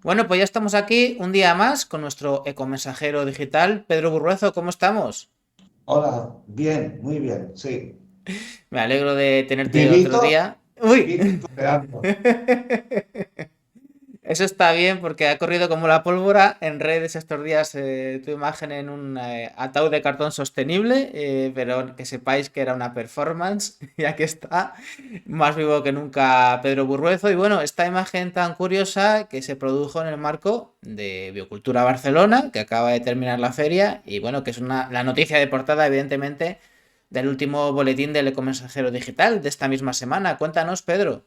Bueno, pues ya estamos aquí un día más con nuestro ecomensajero digital, Pedro Burruezo. ¿Cómo estamos? Hola, bien, muy bien, sí. Me alegro de tenerte otro Vivito, día. ¡Uy! vivito y coleando. Eso está bien porque ha corrido como la pólvora en redes estos días tu imagen en un ataúd de cartón sostenible, pero que sepáis que era una performance y aquí está, más vivo que nunca Pedro Burruezo. Y bueno, esta imagen tan curiosa que se produjo en el marco de Biocultura Barcelona, que acaba de terminar la feria y bueno, que es la noticia de portada evidentemente del último boletín del Ecomensajero Digital de esta misma semana. Cuéntanos, Pedro.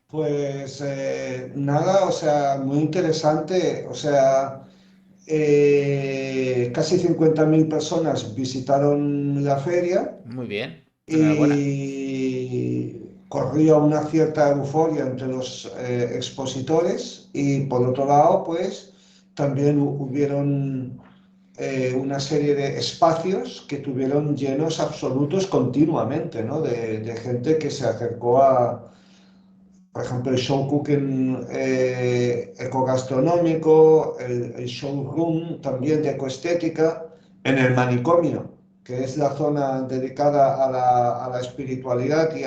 Pues nada, o sea, muy interesante. O sea, casi 50.000 personas visitaron la feria Muy bien, enhorabuena. y corría una cierta euforia entre los expositores y por otro lado, pues también hubieron una serie de espacios que tuvieron llenos absolutos continuamente, ¿no? De gente que se acercó a, por ejemplo, el show cooking ecogastronómico, el showroom también de ecoestética, en el manicomio, que es la zona dedicada a la espiritualidad y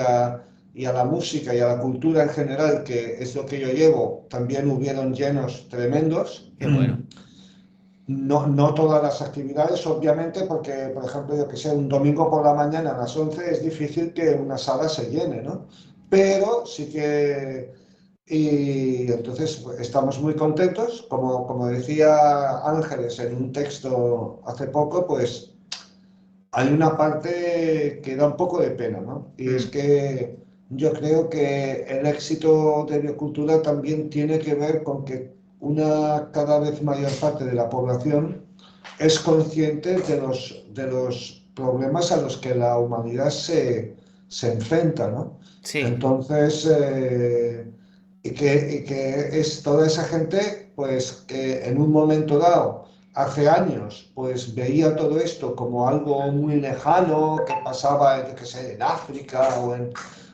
a la música y a la cultura en general, que es lo que yo llevo, también hubieron llenos tremendos. Qué bueno. No, no todas las actividades, obviamente, porque, por ejemplo, yo que sé, un domingo por la mañana a las 11 es difícil que una sala se llene, ¿no? Pero sí que, y entonces pues, estamos muy contentos. Como decía Ángeles en un texto hace poco, pues hay una parte que da un poco de pena, ¿no? Y es Mm, que yo creo que el éxito de biocultura también tiene que ver con que una cada vez mayor parte de la población es consciente de los problemas a los que la humanidad se enfrenta, ¿no? sí. Entonces, y que es toda esa gente, pues, que en un momento dado hace años, pues veía todo esto como algo muy lejano, que pasaba, yo qué sé, en África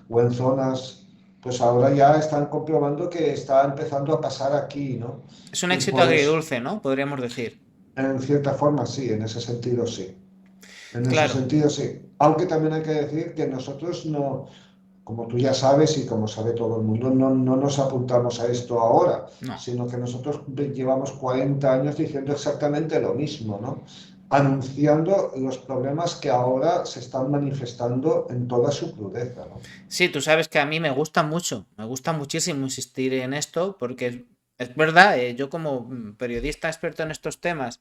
o en zonas, pues ahora ya están comprobando que está empezando a pasar aquí, ¿no? Es un Y éxito por eso, agridulce, ¿no? Podríamos decir. en cierta forma, sí, en ese sentido, sí. En ese Claro. sentido, sí. Aunque también hay que decir que nosotros no, como tú ya sabes y como sabe todo el mundo, no nos apuntamos a esto ahora, No. sino que nosotros llevamos 40 años diciendo exactamente lo mismo, ¿no? Anunciando los problemas que ahora se están manifestando en toda su crudeza, ¿no? Sí, tú sabes que a mí me gusta mucho, me gusta muchísimo insistir en esto, porque es verdad, yo como periodista experto en estos temas,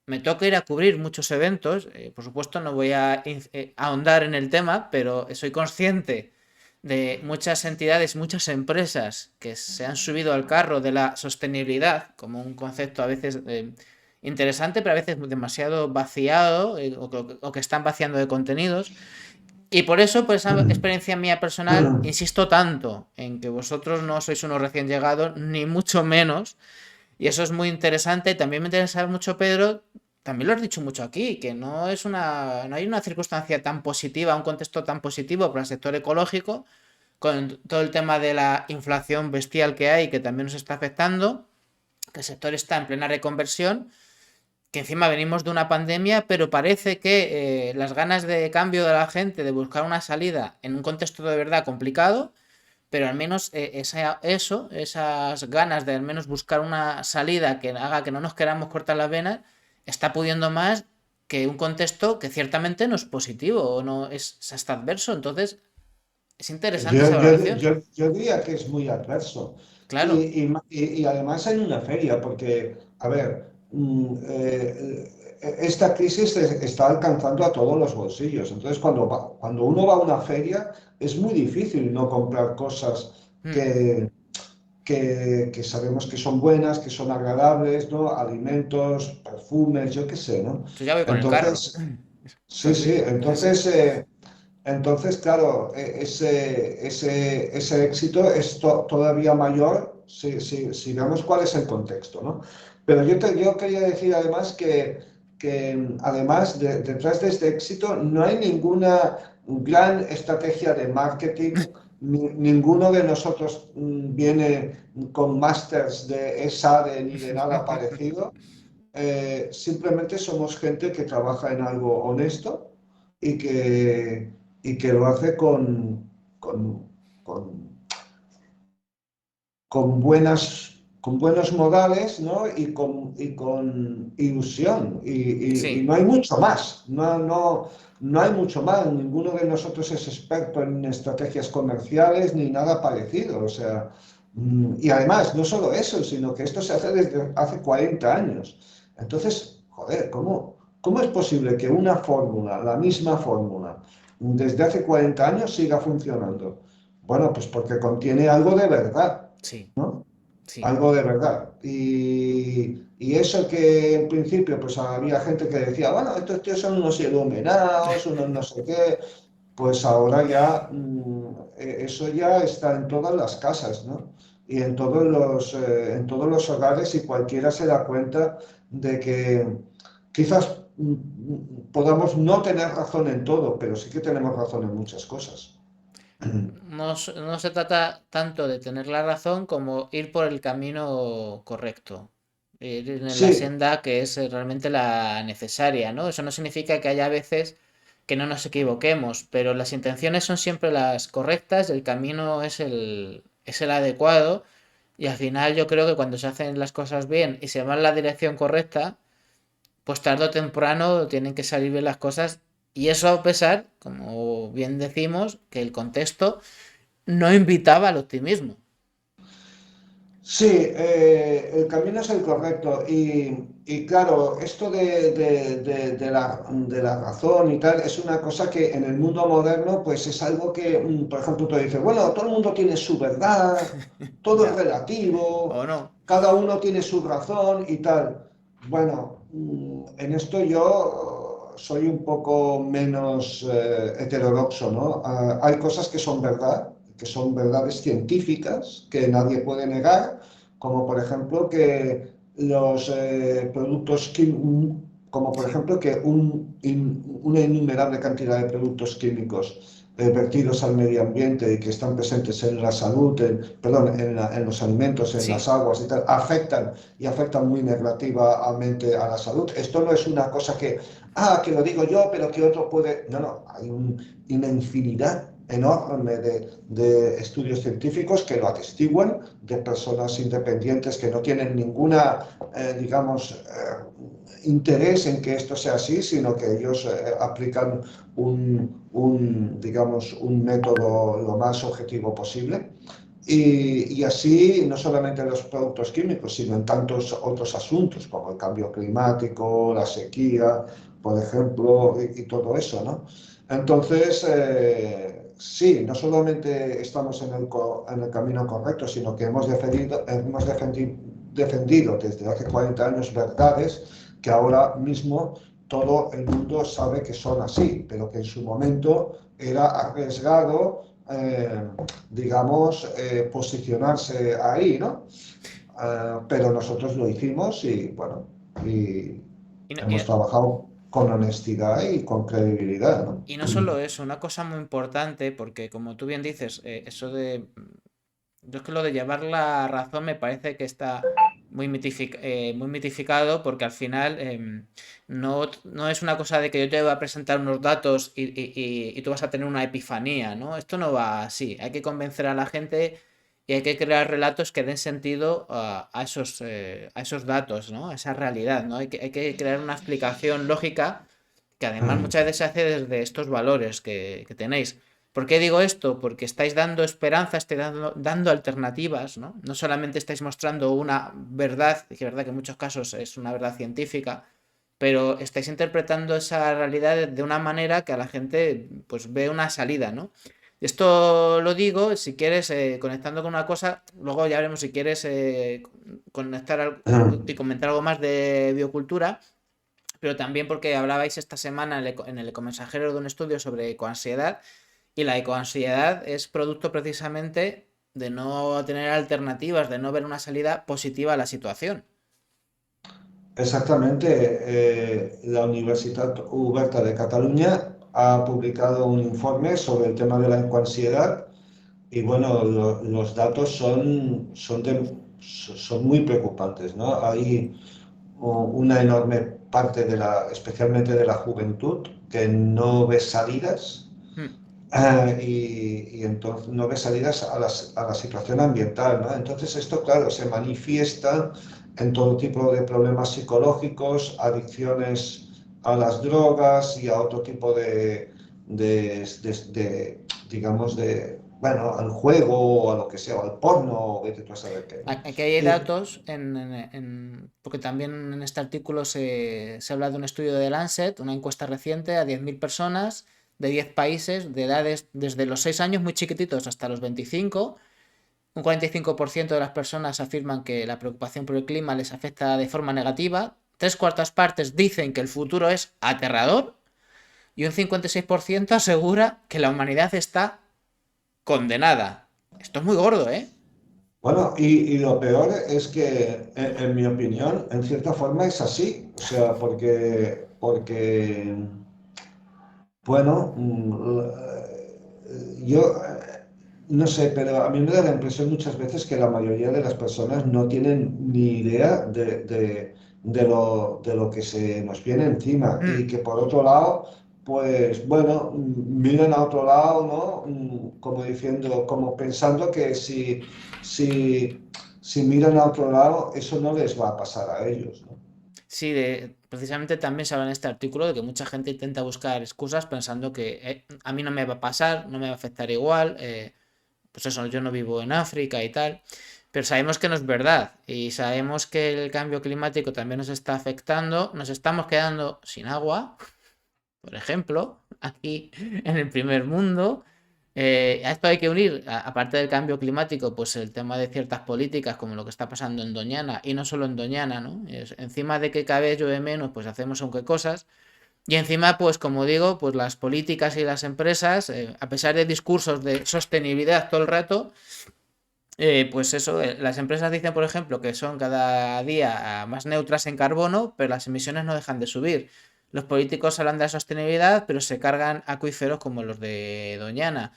me toca ir a cubrir muchos eventos. Por supuesto, no voy a ahondar en el tema, pero soy consciente de muchas entidades, muchas empresas que se han subido al carro de la sostenibilidad como un concepto a veces interesante, pero a veces demasiado vaciado o que están vaciando de contenidos. Y por eso, por esa experiencia mía personal, insisto tanto en que vosotros no sois unos recién llegados, ni mucho menos, y eso es muy interesante. También me interesa mucho, Pedro, también lo has dicho mucho aquí, que no hay una circunstancia tan positiva, un contexto tan positivo para el sector ecológico, con todo el tema de la inflación bestial que hay, que también nos está afectando, que el sector está en plena reconversión, que encima venimos de una pandemia, pero parece que las ganas de cambio de la gente, de buscar una salida en un contexto de verdad complicado, pero al menos esas ganas de al menos buscar una salida que haga que no nos queramos cortar las venas, está pudiendo más que un contexto que ciertamente no es positivo o no es hasta adverso. Entonces, es interesante esa valoración. Yo diría que es muy adverso. Claro, Y además en una feria, porque, a ver, esta crisis está alcanzando a todos los bolsillos. Entonces, cuando uno va a una feria, es muy difícil no comprar cosas mm, que, que sabemos que son buenas, que son agradables, ¿no? Alimentos, perfumes, yo qué sé, ¿no? yo ya voy con el carro. Entonces, Eso sí, sí, sí, sí, sí. entonces, claro, ese éxito es todavía mayor si vemos cuál es el contexto, ¿no? Pero yo quería decir además que además detrás de este éxito no hay ninguna gran estrategia de marketing ninguno de nosotros viene con másters de ESADE ni de nada parecido. Simplemente somos gente que trabaja en algo honesto y que lo hace con, con con buenos modales, ¿no? Y con ilusión. Y Sí, no hay mucho más, no hay mucho más. Ninguno de nosotros es experto en estrategias comerciales ni nada parecido. O sea, y además, no solo eso, sino que esto se hace desde hace 40 años. Entonces, joder, ¿cómo es posible que una fórmula, la misma fórmula, desde hace 40 años siga funcionando? Bueno, pues porque contiene algo de verdad, sí, ¿no? sí. Algo de verdad. Y eso que en principio pues había gente que decía, bueno, estos tíos son unos iluminados, unos no sé qué, pues ahora ya eso ya está en todas las casas, ¿no? Y en todos los hogares y cualquiera se da cuenta de que quizás podamos no tener razón en todo, pero sí que tenemos razón en muchas cosas. No se trata tanto de tener la razón como ir por el camino correcto, ir en la Sí, senda que es realmente la necesaria, ¿no? Eso no significa que haya veces que no nos equivoquemos, pero las intenciones son siempre las correctas, el camino es el adecuado y al final yo creo que cuando se hacen las cosas bien y se va en la dirección correcta, pues tarde o temprano tienen que salir bien las cosas y eso a pesar, como bien decimos, que el contexto no invitaba al optimismo. sí, el camino es el correcto y claro, esto de la razón y tal es una cosa que en el mundo moderno pues es algo que, por ejemplo, tú dices, bueno, todo el mundo tiene su verdad, todo es Ya, o relativo, no. cada uno tiene su razón y tal. Bueno, en esto yo soy un poco menos heterodoxo, ¿no? Hay cosas que son verdades científicas, que nadie puede negar, como por ejemplo que los productos químicos, como por Sí, ejemplo que una innumerable cantidad de productos químicos vertidos al medio ambiente y que están presentes en la salud, perdón, en los alimentos, en las sí, aguas y tal, afectan y afectan muy negativamente a la salud. Esto no es una cosa que lo digo yo, pero que otro puede. No, no, hay una infinidad enorme de estudios científicos que lo atestiguan, de personas independientes que no tienen ninguna, digamos, interés en que esto sea así, sino que ellos aplican digamos, un método lo más objetivo posible. Y así, no solamente en los productos químicos, sino en tantos otros asuntos, como el cambio climático, la sequía, por ejemplo, y todo eso, ¿no? Entonces, sí, no solamente estamos en el camino correcto, sino que hemos defendido desde hace 40 años verdades que ahora mismo todo el mundo sabe que son así, pero que en su momento era arriesgado, digamos, posicionarse ahí, ¿no? Pero nosotros lo hicimos y, bueno, y y no, hemos trabajado con honestidad y con credibilidad, ¿no? y no solo eso, una cosa muy importante, porque como tú bien dices, eso de... Yo es que lo de llevar la razón me parece que está muy mitificado porque al final no es una cosa de que yo te voy a presentar unos datos y tú vas a tener una epifanía, ¿no? Esto no va así. Hay que convencer a la gente y hay que crear relatos que den sentido a esos datos, ¿no? A esa realidad, ¿no? Hay que crear una explicación lógica que además muchas veces se hace desde estos valores que tenéis. ¿Por qué digo esto? Porque estáis dando esperanza, estáis dando alternativas, ¿no? No solamente estáis mostrando una verdad, que es verdad que en muchos casos es una verdad científica, pero estáis interpretando esa realidad de una manera que a la gente pues ve una salida, ¿no? Esto lo digo, si quieres, conectando con una cosa, luego ya veremos si quieres y comentar algo más de biocultura, pero también porque hablabais esta semana en el Ecomensajero de un estudio sobre ecoansiedad y la ecoansiedad es producto precisamente de no tener alternativas, de no ver una salida positiva a la situación. Exactamente. La Universitat Oberta de Cataluña ha publicado un informe sobre el tema de la ecoansiedad y bueno, los datos son muy preocupantes, ¿no? Hay una enorme parte especialmente de la juventud, que no ve salidas. Mm. Y entonces no ve salidas a la situación ambiental, ¿no? Entonces esto, claro, se manifiesta en todo tipo de problemas psicológicos, adicciones a las drogas y a otro tipo digamos, bueno, al juego o a lo que sea, o al porno, o vete tú a saber qué, ¿no? Aquí hay Y, datos, porque también en este artículo se habla de un estudio de Lancet, una encuesta reciente a 10.000 personas de 10 países de edades desde los 6 años muy chiquititos hasta los 25. Un 45% de las personas afirman que la preocupación por el clima les afecta de forma negativa. Tres cuartas partes dicen que el futuro es aterrador. Y un 56% asegura que la humanidad está condenada. Esto es muy gordo, ¿eh? bueno, y lo peor es que, en mi opinión, en cierta forma es así. O sea, porque bueno, yo no sé, pero a mí me da la impresión muchas veces que la mayoría de las personas no tienen ni idea de lo que se nos viene encima y Mm. que por otro lado, pues bueno, miran a otro lado, ¿no? Como diciendo, como pensando que si miran a otro lado, eso no les va a pasar a ellos, ¿no? Sí, precisamente también se habla en este artículo de que mucha gente intenta buscar excusas pensando que a mí no me va a pasar, no me va a afectar igual, pues eso, yo no vivo en África y tal, pero sabemos que no es verdad y sabemos que el cambio climático también nos está afectando, nos estamos quedando sin agua, por ejemplo, aquí en el primer mundo. A esto hay que unir, aparte del cambio climático, pues el tema de ciertas políticas, como lo que está pasando en Doñana, y no solo en Doñana, ¿no? Encima de que cada vez llueve menos, pues hacemos aunque cosas. Y encima, pues como digo, pues las políticas y las empresas, a pesar de discursos de sostenibilidad todo el rato, pues eso, las empresas dicen, por ejemplo, que son cada día más neutras en carbono, pero las emisiones no dejan de subir. Los políticos hablan de la sostenibilidad, pero se cargan acuíferos como los de Doñana.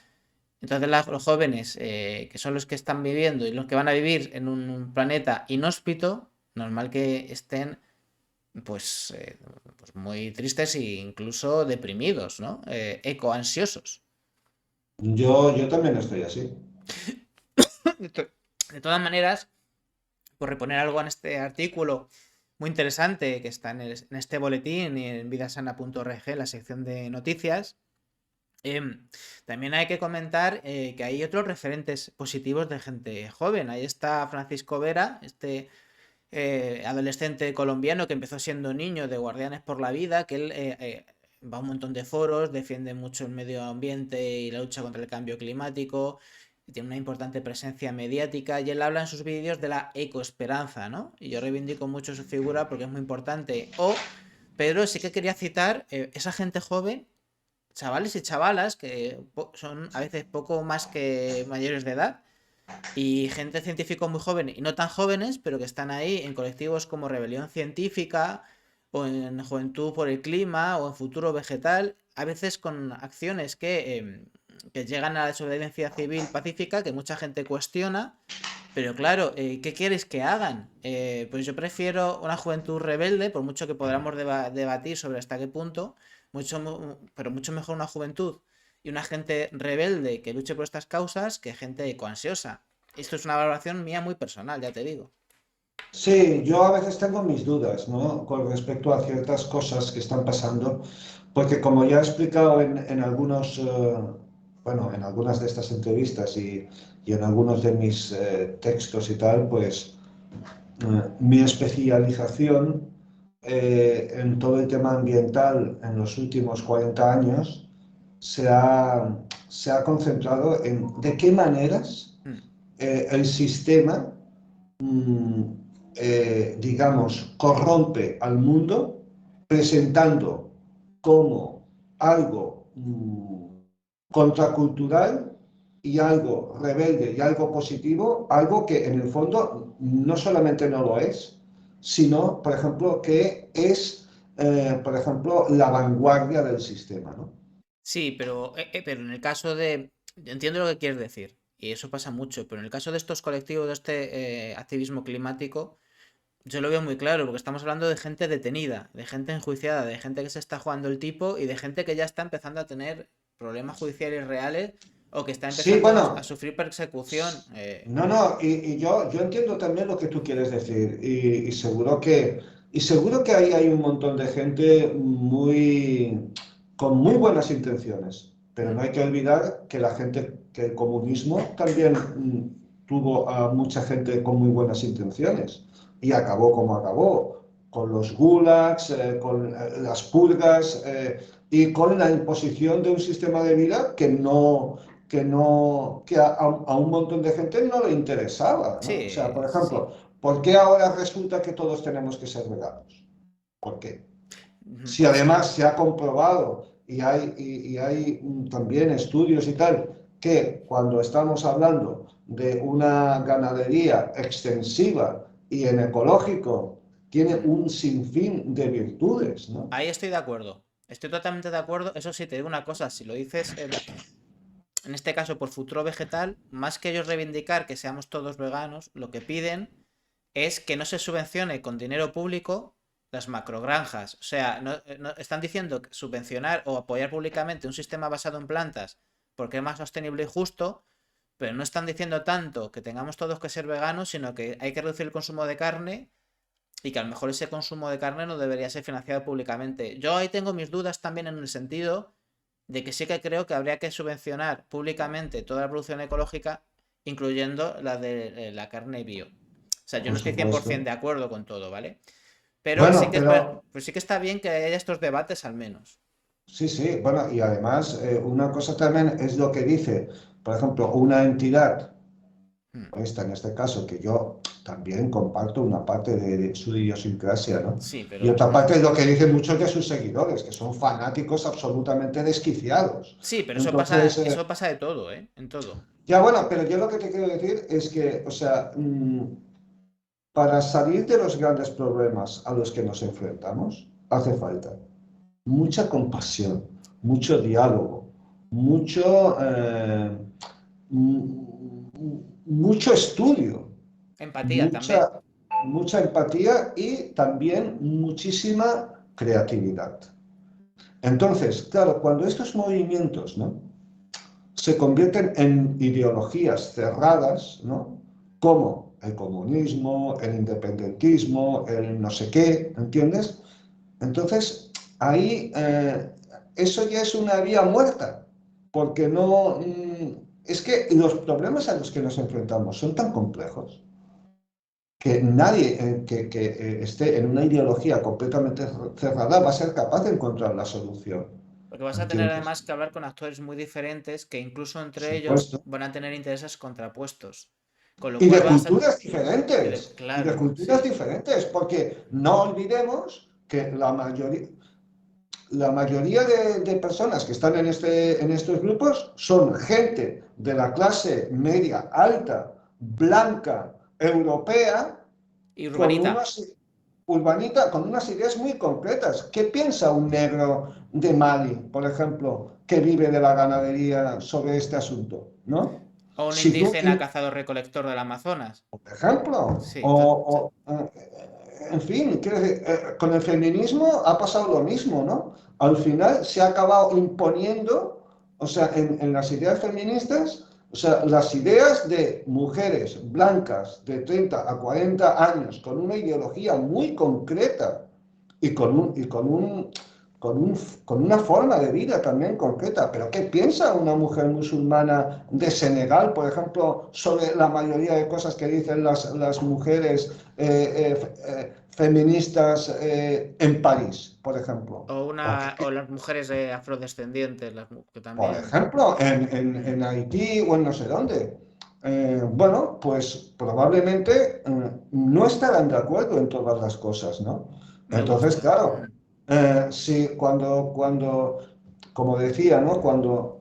Entonces los jóvenes, que son los que están viviendo y los que van a vivir en un planeta inhóspito, normal que estén pues muy tristes e incluso deprimidos, ¿no? Ecoansiosos. Yo también estoy así. De todas maneras, por reponer algo en este artículo muy interesante que está en este boletín y en vidasana.org, en la sección de noticias, también hay que comentar que hay otros referentes positivos de gente joven. Ahí está Francisco Vera, este adolescente colombiano que empezó siendo niño de Guardianes por la Vida, que él va a un montón de foros, defiende mucho el medio ambiente y la lucha contra el cambio climático, tiene una importante presencia mediática y él habla en sus vídeos de la ecoesperanza, ¿no? Y yo reivindico mucho su figura porque es muy importante. Pero sí que quería citar esa gente joven, chavales y chavalas que son a veces poco más que mayores de edad, y gente científica muy joven y no tan jóvenes, pero que están ahí en colectivos como Rebelión Científica o en Juventud por el Clima o en Futuro Vegetal, a veces con acciones que llegan a la desobediencia civil pacífica que mucha gente cuestiona, pero claro, ¿qué quieres que hagan? Pues yo prefiero una juventud rebelde, por mucho que podamos debatir sobre hasta qué punto, pero mucho mejor una juventud y una gente rebelde que luche por estas causas que gente ecoansiosa. Esto es una valoración mía muy personal, ya te digo. Sí, yo a veces tengo mis dudas, ¿no? Con respecto a ciertas cosas que están pasando, porque como ya he explicado en algunos, bueno, en algunas de estas entrevistas y en algunos de mis textos y tal, pues mi especialización en todo el tema ambiental en los últimos 40 años se ha, se ha concentrado en de qué maneras Mm. el sistema digamos, corrompe al mundo presentando como algo contracultural y algo rebelde y algo positivo, algo que en el fondo no solamente no lo es, sino, por ejemplo, que es, por ejemplo, la vanguardia del sistema, ¿no? Sí, pero en el caso de... Entiendo lo que quieres decir. y eso pasa mucho. Pero en el caso de estos colectivos, de este activismo climático, yo lo veo muy claro, porque estamos hablando de gente detenida, de gente enjuiciada, de gente que se está jugando el tipo y de gente que ya está empezando a tener problemas judiciales reales o que está Sí, empezando a bueno, sufrir persecución. no, no, y yo entiendo también lo que tú quieres decir y seguro que ahí hay un montón de gente con muy buenas intenciones, pero no hay que olvidar que que el comunismo también tuvo a mucha gente con muy buenas intenciones y acabó como acabó, con los gulags, con las purgas y con la imposición de un sistema de vida que a un montón de gente no le interesaba, ¿no? O sea, Sí, por sí. ejemplo, ¿por qué ahora resulta que todos tenemos que ser veganos? ¿Por qué? Ujú, Si sí. además se ha comprobado y hay también estudios y tal, que cuando estamos hablando de una ganadería extensiva y en ecológico, tiene Ujú. un sinfín de virtudes, ¿no? Ahí estoy de acuerdo. Estoy totalmente de acuerdo. Eso sí, te digo una cosa, si lo dices, en este caso por futuro vegetal, más que ellos reivindicar que seamos todos veganos, lo que piden es que no se subvencione con dinero público las macrogranjas. O sea, están diciendo que subvencionar o apoyar públicamente un sistema basado en plantas porque es más sostenible y justo, pero no están diciendo tanto que tengamos todos que ser veganos, sino que hay que reducir el consumo de carne y que a lo mejor ese consumo de carne no debería ser financiado públicamente. Yo ahí tengo mis dudas también en el sentido de que sí que creo que habría que subvencionar públicamente toda la producción ecológica, incluyendo la de la carne bio. O sea, yo no Por estoy 100% supuesto. de acuerdo con todo, ¿vale? Pero sí Bueno, que pero pues sí que está bien que haya estos debates al menos. sí, sí, bueno, y además una cosa también es lo que dice, por ejemplo, una entidad, Hmm. esta en este caso, que yo también comparto una parte de su idiosincrasia, ¿no? Sí, Y pero otra parte es lo que dicen muchos de sus seguidores, que son fanáticos absolutamente desquiciados. sí, pero Entonces, eso pasa de todo, ¿eh? En todo. ya bueno, pero yo lo que te quiero decir es que, o sea, para salir de los grandes problemas a los que nos enfrentamos, hace falta mucha compasión, mucho diálogo, mucho, mucho estudio, Empatía también. mucha, mucha empatía y también muchísima creatividad. Entonces, claro, cuando estos movimientos, ¿no?, se convierten en ideologías cerradas, ¿no?, como el comunismo, el independentismo, el no sé qué, ¿entiendes? Entonces, ahí eso ya es una vía muerta, porque no... es que los problemas a los que nos enfrentamos son tan complejos que nadie que esté en una ideología completamente cerrada va a ser capaz de encontrar la solución. Porque vas a tener ¿Entiendes? además que hablar con actores muy diferentes que incluso Por entre ellos supuesto. van a tener intereses contrapuestos. Con lo Y cual de vas a... culturas diferentes, y de Claro, culturas sí. diferentes, porque no olvidemos que la mayoría de personas que están en estos grupos son gente de la clase media alta, blanca, europea, Y con Urbanita. unas, urbanita, con unas ideas muy concretas. ¿Qué piensa un negro de Mali, por ejemplo, que vive de la ganadería sobre este asunto? ¿No? O un Si tú, indígena cazador-recolector del Amazonas. por ejemplo, Sí, en fin, quiero decir, con el feminismo ha pasado lo mismo, ¿no? Al final se ha acabado imponiendo, o sea, en las ideas feministas, o sea, las ideas de mujeres blancas de 30 a 40 años con una ideología muy concreta y con una forma de vida también concreta. Pero ¿qué piensa una mujer musulmana de Senegal, por ejemplo, sobre la mayoría de cosas que dicen las mujeres feministas en París, por ejemplo? o las mujeres afrodescendientes, que Por también. ejemplo, en, en- Mm, en Haití o en no sé dónde. Bueno, pues probablemente no estarán de acuerdo en todas las cosas, ¿no? me Entonces, gusta. claro, sí, como decía, ¿no? Cuando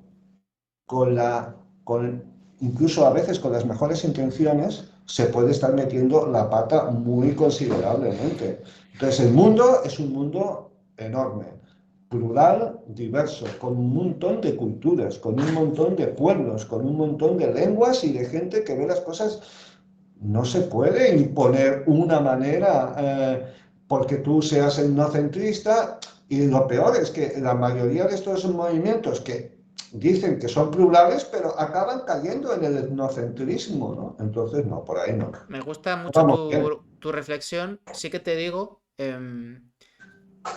con la, con, incluso a veces con las mejores intenciones, se puede estar metiendo la pata muy considerablemente. Entonces, el mundo es un mundo enorme. plural, diverso, con un montón de culturas, con un montón de pueblos, con un montón de lenguas y de gente que ve las cosas. No se puede imponer una manera porque tú seas etnocentrista, y lo peor es que la mayoría de estos movimientos que dicen que son plurales, pero acaban cayendo en el etnocentrismo, ¿no? Entonces, no, por ahí no. Me gusta mucho Vamos bien. tu reflexión. Sí que te digo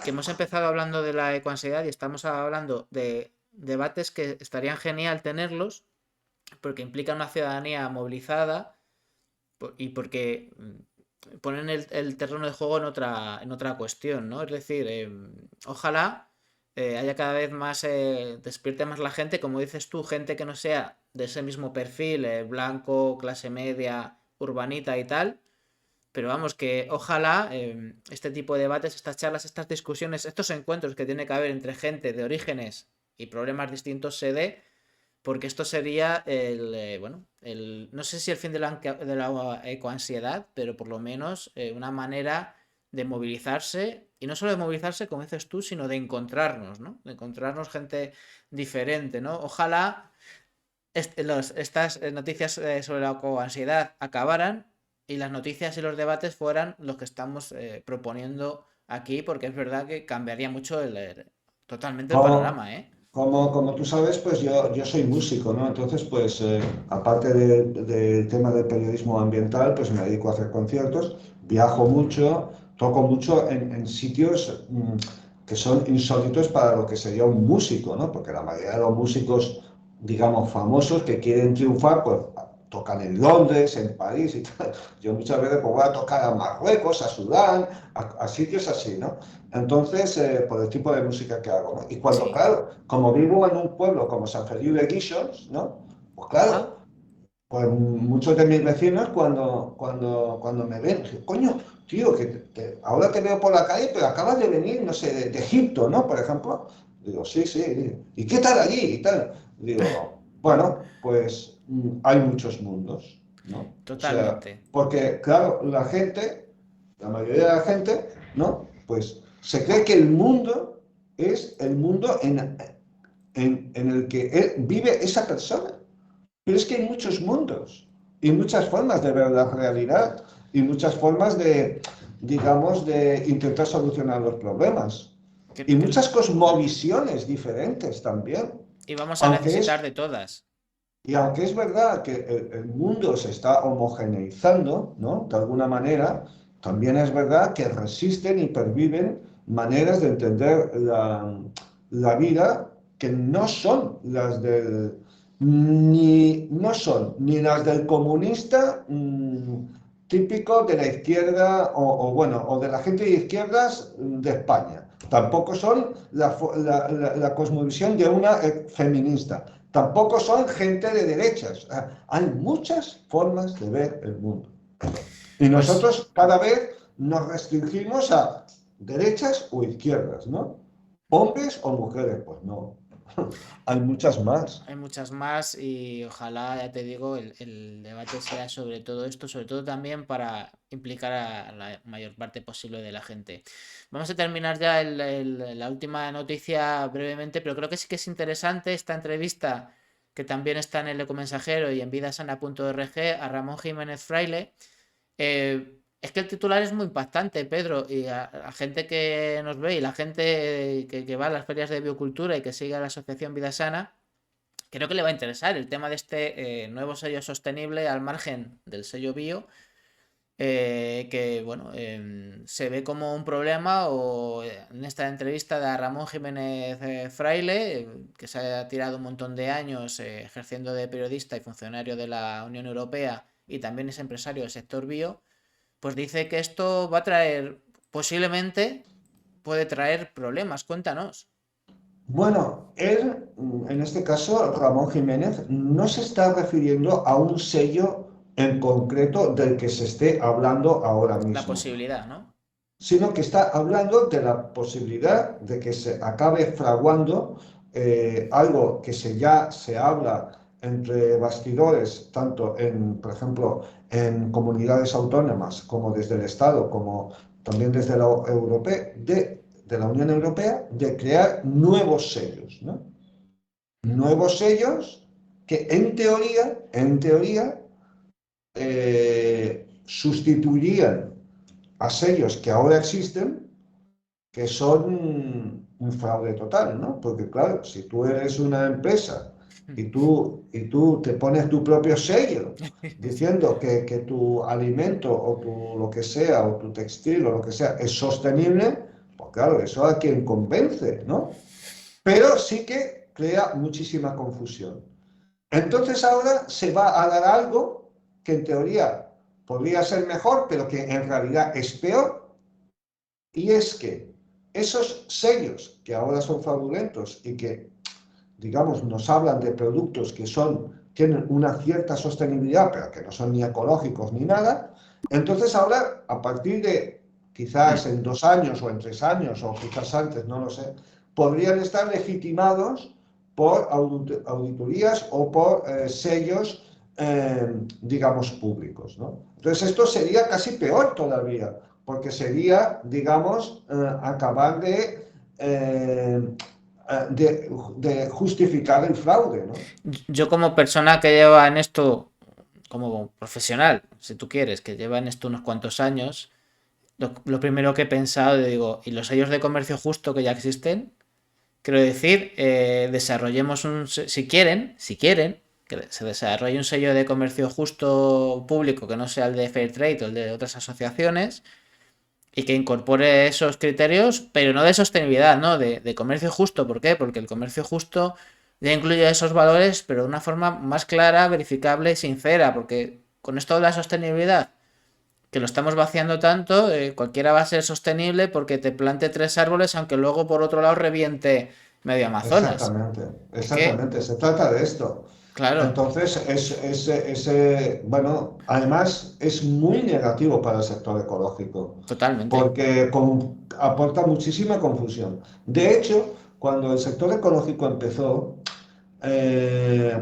que hemos empezado hablando de la ecoansiedad y estamos hablando de debates que estarían genial tenerlos porque implican una ciudadanía movilizada y porque ponen el terreno de juego en otra cuestión, ¿no? Es decir, ojalá haya cada vez más, despierte más la gente, como dices tú, gente que no sea de ese mismo perfil, blanco, clase media, urbanita y tal, pero vamos, que ojalá este tipo de debates, estas charlas, estas discusiones, estos encuentros que tiene que haber entre gente de orígenes y problemas distintos se dé, porque esto sería bueno, no sé si el fin de la ecoansiedad, pero por lo menos una manera de movilizarse, y no solo de movilizarse, como dices tú, sino de encontrarnos, ¿no? De encontrarnos gente diferente, ¿no? Ojalá estas noticias sobre la ecoansiedad acabaran y las noticias y los debates fueran los que estamos proponiendo aquí, porque es verdad que cambiaría mucho totalmente el Como, panorama, ¿eh? como tú sabes, pues yo soy músico, ¿no? Entonces, pues aparte del tema del periodismo ambiental, pues me dedico a hacer conciertos, viajo mucho, toco mucho en sitios que son insólitos para lo que sería un músico, ¿no? Porque la mayoría de los músicos, digamos, famosos que quieren triunfar, pues tocan en Londres, en París y tal. Yo muchas veces pues, voy a tocar a Marruecos, a Sudán, a sitios así, ¿no? Entonces, por el tipo de música que hago, ¿no? Y cuando, Sí. claro, como vivo en un pueblo como San Feliu de Guíxols, ¿no? Pues Ajá. claro, pues muchos de mis vecinos cuando me ven, dicen, coño, tío, que ahora te veo por la calle, pero acabas de venir, no sé, de Egipto, ¿no? Por ejemplo. Digo, sí, sí. ¿Y qué tal allí? Y tal. Digo, bueno, pues hay muchos mundos, ¿no? O sea, Totalmente. porque, claro, la mayoría de la gente, ¿no? Pues se cree que el mundo es el mundo en el que vive esa persona. Pero es que hay muchos mundos y muchas formas de ver la realidad y muchas formas de, digamos, de intentar solucionar los problemas. Que- Y que- muchas cosmovisiones diferentes también. y vamos a Aunque necesitar es, de todas. y aunque es verdad que el mundo se está homogeneizando, ¿no? De alguna manera, también es verdad que resisten y perviven maneras de entender la vida que no son las del ni no son ni las del comunista típico de la izquierda o bueno o de la gente de izquierdas de España. Tampoco son la cosmovisión de una feminista. Tampoco son gente de derechas. Hay muchas formas de ver el mundo. Y Pues nosotros cada vez nos restringimos a derechas o izquierdas, ¿no? Hombres o mujeres, pues no. Hay muchas más. hay muchas más y ojalá, ya te digo, el debate sea sobre todo esto, sobre todo también para implicar a la mayor parte posible de la gente. Vamos a terminar ya la última noticia brevemente, pero creo que sí que es interesante esta entrevista que también está en el Ecomensajero y en vidasana.org a Ramón Jiménez Fraile. Es que el titular es muy impactante, Pedro, y a gente que nos ve y la gente que va a las ferias de biocultura y que sigue a la Asociación Vida Sana, creo que le va a interesar el tema de este nuevo sello sostenible al margen del sello bio, que bueno, se ve como un problema o en esta entrevista de Ramón Jiménez Fraile, que se ha tirado un montón de años ejerciendo de periodista y funcionario de la Unión Europea y también es empresario del sector bio, pues dice que esto va a traer, posiblemente puede traer problemas. Cuéntanos. Bueno, él, en este caso, Ramón Jiménez, no se está refiriendo a un sello en concreto del que se esté hablando ahora La mismo, posibilidad, ¿no? sino que está hablando de la posibilidad de que se acabe fraguando algo que ya se habla entre bastidores, tanto en, por ejemplo, en comunidades autónomas como desde el Estado, como también desde la europea, de la Unión Europea de crear nuevos sellos, ¿no? Nuevos sellos que en teoría, sustituirían a sellos que ahora existen, que son un fraude total, ¿no? Porque claro, si tú eres una empresa y tú te pones tu propio sello diciendo que tu alimento o tu lo que sea, o tu textil o lo que sea es sostenible, pues claro, eso a quien convence, ¿no? Pero sí que crea muchísima confusión. Entonces ahora se va a dar algo que en teoría podría ser mejor, pero que en realidad es peor, y es que esos sellos que ahora son fraudulentos y que, digamos, nos hablan de productos que tienen una cierta sostenibilidad, pero que no son ni ecológicos ni nada, entonces ahora, a partir de quizás en 2 años o en 3 años o quizás antes, no lo sé, podrían estar legitimados por auditorías o por sellos, digamos, públicos, ¿no? Entonces esto sería casi peor todavía, porque sería, digamos, acabar de justificar el fraude, ¿no? Yo como persona que lleva en esto, como profesional, si tú quieres, que lleva en esto unos cuantos años, lo primero que he pensado, digo, ¿y los sellos de comercio justo que ya existen? Quiero decir, desarrollemos si quieren, que se desarrolle un sello de comercio justo público que no sea el de Fairtrade o el de otras asociaciones y que incorpore esos criterios, pero no de sostenibilidad, ¿no? De comercio justo. ¿Por qué? Porque el comercio justo ya incluye esos valores, pero de una forma más clara, verificable y sincera, porque con esto de la sostenibilidad, que lo estamos vaciando tanto, cualquiera va a ser sostenible porque te plante 3 árboles, aunque luego por otro lado reviente medio Amazonas. Exactamente, Es que, exactamente, se trata de esto. claro, Entonces, bueno, además es muy negativo para el sector ecológico, totalmente. porque aporta muchísima confusión. De hecho, cuando el sector ecológico empezó,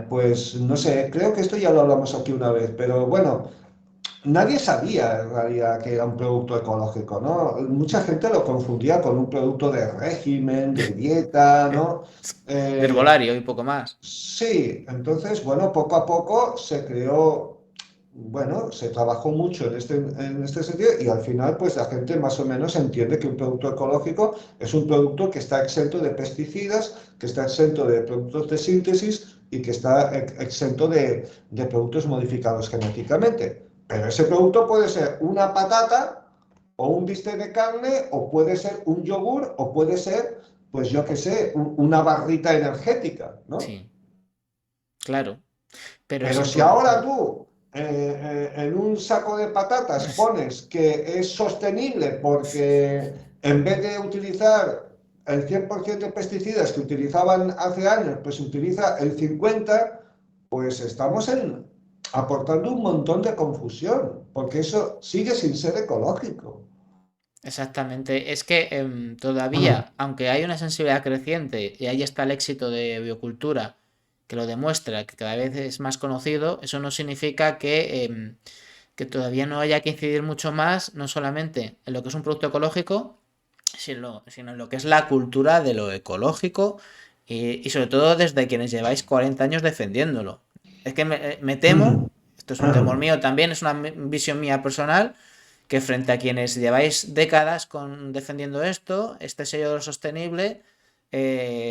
pues no sé, creo que esto ya lo hablamos aquí una vez, pero bueno, nadie sabía en realidad que era un producto ecológico, ¿no? Mucha gente lo confundía con un producto de régimen, de dieta, ¿no? Eh, Herbolario y poco más. sí, entonces, bueno, poco a poco se creó, bueno, se trabajó mucho en este sentido, y al final, pues la gente más o menos entiende que un producto ecológico es un producto que está exento de pesticidas, que está exento de productos de síntesis y que está exento de productos modificados genéticamente. Pero ese producto puede ser una patata o un bistec de carne, o puede ser un yogur, o puede ser, pues yo qué sé, una barrita energética, ¿no? Sí, claro. Pero Pero si si por... ahora tú en un saco de patatas pones que es sostenible porque en vez de utilizar el 100% de pesticidas que utilizaban hace años, pues se utiliza el 50%, pues estamos aportando un montón de confusión, porque eso sigue sin ser ecológico. Exactamente. Es que todavía, aunque hay una sensibilidad creciente y ahí está el éxito de biocultura que lo demuestra, que cada vez es más conocido, eso no significa que todavía no haya que incidir mucho más, no solamente en lo que es un producto ecológico, sino en lo que es la cultura de lo ecológico y sobre todo desde quienes lleváis 40 años defendiéndolo. Es que me temo, esto es un temor mío también, es una visión mía personal, que frente a quienes lleváis décadas defendiendo esto, este sello de lo sostenible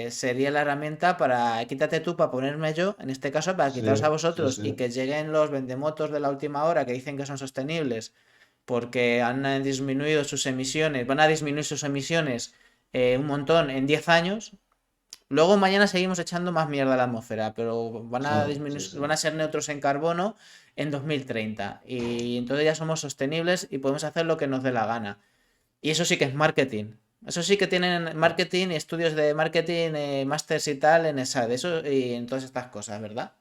sería la herramienta para quítate tú para ponerme yo, en este caso para Sí, quitaros a sí, vosotros sí, y que lleguen los vendemotos de la última hora que dicen que son sostenibles porque han disminuido sus emisiones, van a disminuir sus emisiones un montón en 10 años. Luego mañana seguimos echando más mierda a la atmósfera, pero van sí, a disminuir, sí, sí. van a ser neutros en carbono en 2030. Y entonces ya somos sostenibles y podemos hacer lo que nos dé la gana. Y eso sí que es marketing. Eso sí que tienen marketing y estudios de marketing, másters y tal en esa, de eso y en todas estas cosas, ¿verdad?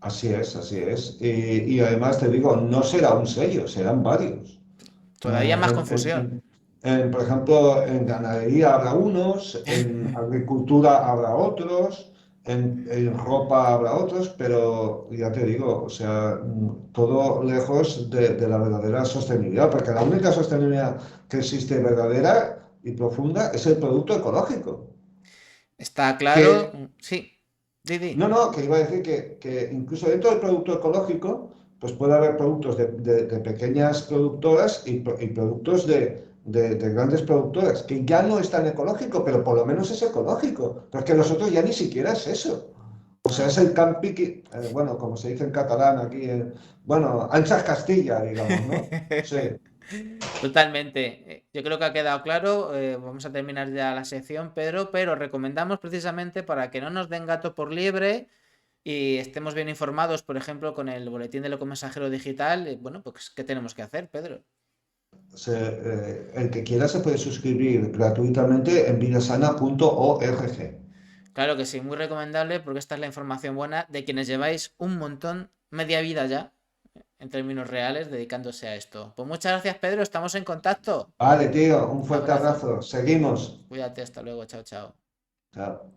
Así es, así es. Y además te digo, no será un sello, serán varios. Todavía Eh, más en- en- confusión. en- por ejemplo, en ganadería habrá unos, en agricultura habrá otros, en ropa habrá otros, pero ya te digo, o sea, todo lejos de la verdadera sostenibilidad, porque la única sostenibilidad que existe verdadera y profunda es el producto ecológico. Está claro. Que Sí, Didi. No, no, que iba a decir que incluso dentro del producto ecológico, pues puede haber productos de pequeñas productoras y productos de grandes productoras, que ya no es tan ecológico, pero por lo menos es ecológico. Pero es que nosotros ya ni siquiera es eso. O sea, es No. el campi, bueno, como se dice en catalán aquí, bueno, anchas Castilla, digamos, ¿no? Sí, Totalmente. Yo creo que ha quedado claro. Vamos a terminar ya la sección, Pedro, pero recomendamos precisamente para que no nos den gato por liebre y estemos bien informados, por ejemplo, con el boletín del Ecomensajero Digital. Bueno, pues, ¿qué tenemos que hacer, Pedro? el que quiera se puede suscribir gratuitamente en vidasana.org. Claro que sí, muy recomendable porque esta es la información buena de quienes lleváis un montón, media vida ya, en términos reales, dedicándose a esto. Pues muchas gracias, Pedro, estamos en contacto. Vale, tío, un Un fuerte abrazo. abrazo. Seguimos. Cuídate, hasta luego, chao, chao. Chao.